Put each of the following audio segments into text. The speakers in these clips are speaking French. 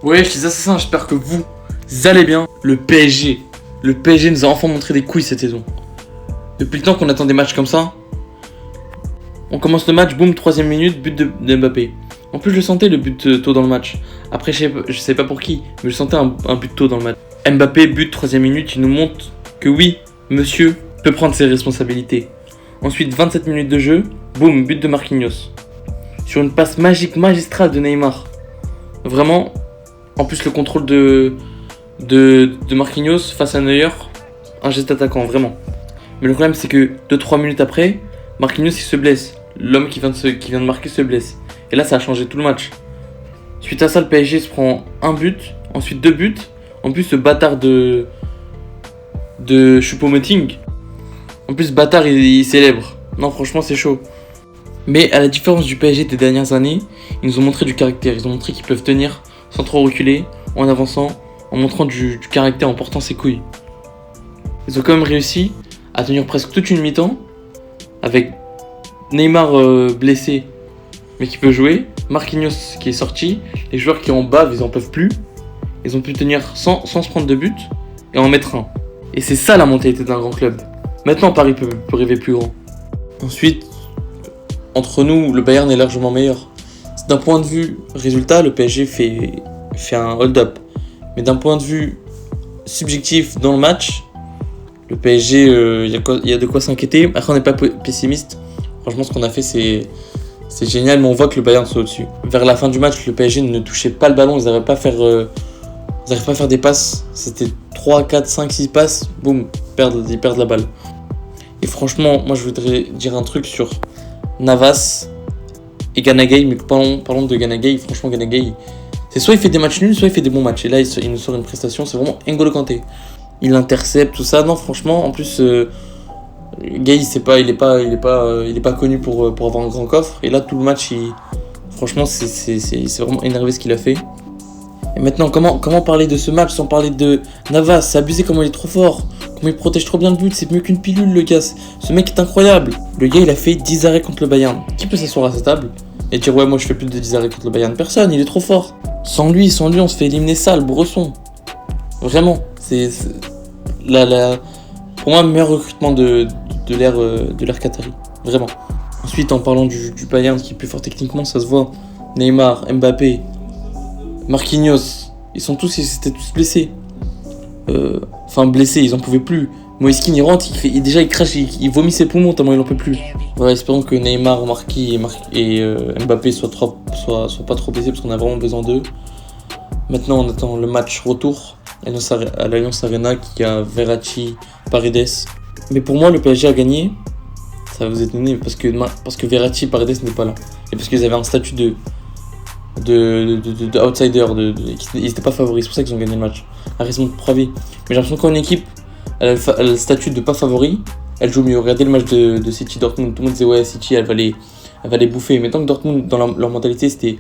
Ouais, les assassins, j'espère que vous allez bien. Le PSG nous a enfin montré des couilles cette saison. Depuis le temps qu'on attend des matchs comme ça, on commence le match, boum, 3ème minute, but de Mbappé. En plus, je sentais le but tôt dans le match. Après, je sais pas pour qui, mais je sentais un but tôt dans le match. Mbappé, but, 3ème minute, il nous montre que oui, monsieur peut prendre ses responsabilités. Ensuite, 27 minutes de jeu, boum, but de Marquinhos. Sur une passe magique, magistrale de Neymar. Vraiment, en plus le contrôle de Marquinhos face à Neuer, un geste attaquant, vraiment. Mais le problème c'est que 2-3 minutes après, Marquinhos il se blesse. L'homme qui vient de marquer se blesse. Et là ça a changé tout le match. Suite à ça, le PSG se prend un but, ensuite 2 buts. En plus ce bâtard de Choupo-Moting. En plus ce bâtard il célèbre. Non franchement c'est chaud. Mais à la différence du PSG des dernières années, ils nous ont montré du caractère. Ils ont montré qu'ils peuvent tenir sans trop reculer, en avançant, en montrant du caractère, en portant ses couilles. Ils ont quand même réussi à tenir presque toute une mi-temps, avec Neymar blessé, mais qui peut jouer, Marquinhos qui est sorti, les joueurs qui en bavent, ils en peuvent plus. Ils ont pu tenir sans se prendre de but et en mettre un. Et c'est ça la mentalité d'un grand club. Maintenant Paris peut rêver plus grand. Ensuite, entre nous, le Bayern est largement meilleur. D'un point de vue résultat, le PSG fait un hold-up. Mais d'un point de vue subjectif dans le match, le PSG, il y a de quoi s'inquiéter. Après, on n'est pas pessimiste. Franchement, ce qu'on a fait, c'est génial, mais on voit que le Bayern soit au-dessus. Vers la fin du match, le PSG ne touchait pas le ballon. Ils n'arrivaient pas à faire des passes. C'était 3, 4, 5, 6 passes. Boum, ils perdent la balle. Et franchement, moi, je voudrais dire un truc sur Navas et Gana Gueye, mais parlons de Gana Gueye. Franchement, Gana Gueye, c'est soit il fait des matchs nuls, soit il fait des bons matchs. Et là, il nous sort une prestation, c'est vraiment N'Golo Kanté. Il intercepte, tout ça. Non, franchement, en plus, Gueye, il est pas connu pour avoir un grand coffre. Et là, tout le match, franchement, c'est vraiment énervé ce qu'il a fait. Et maintenant, comment parler de ce match sans parler de Navas? C'est abusé comment il est trop fort. Comment il protège trop bien le but, c'est mieux qu'une pilule le gars. Ce mec est incroyable. Le gars il a fait 10 arrêts contre le Bayern. Qui peut s'asseoir à sa table et dire ouais moi je fais plus de 10 arrêts contre le Bayern? Personne, il est trop fort. Sans lui on se fait éliminer ça, le Bresson. Vraiment, c'est pour moi le meilleur recrutement de l'ère Qatari. Vraiment. Ensuite en parlant du Bayern qui est plus fort techniquement, ça se voit. Neymar, Mbappé, Marquinhos, ils étaient tous blessés. Blessés, ils en pouvaient plus. Moïse Kean il rentre, il crache, il vomit ses poumons tellement il en peut plus. Voilà, espérons que Neymar, Marquis et Mbappé soient pas trop blessés parce qu'on a vraiment besoin d'eux. Maintenant on attend le match retour à l'Allianz Arena qui a Verratti, Paredes. Mais pour moi le PSG a gagné. Ça va vous étonner parce que Verratti et Paredes n'est pas là. Et parce qu'ils avaient un statut de outsider, ils n'étaient pas favoris, c'est pour ça qu'ils ont gagné le match. À raison de 3 vies. Mais j'ai l'impression qu'une équipe, elle a le statut de pas favori, elle joue mieux. Regardez le match de City Dortmund, tout le monde disait ouais City elle va les bouffer. Mais tant que Dortmund dans leur mentalité c'était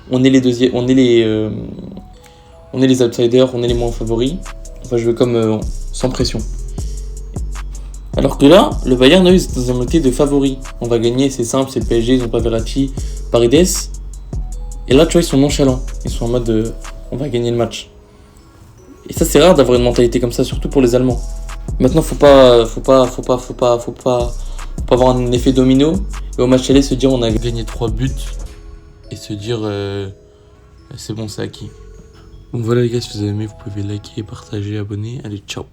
on est les deuxièmes, on est les outsiders, on est les moins favoris, on va jouer comme sans pression. Alors que là, le Bayern ils sont dans un mentalité de favoris. On va gagner, c'est simple, c'est le PSG, ils ont pas Verratti, Paredes. Et là, tu vois, ils sont nonchalants. Ils sont en mode on va gagner le match. Et ça, c'est rare d'avoir une mentalité comme ça, surtout pour les Allemands. Maintenant, faut pas avoir un effet domino. Et au match aller, se dire on a gagné 3 buts. Et se dire c'est bon, c'est acquis. Donc voilà les gars, si vous avez aimé, vous pouvez liker, partager, abonner. Allez, ciao.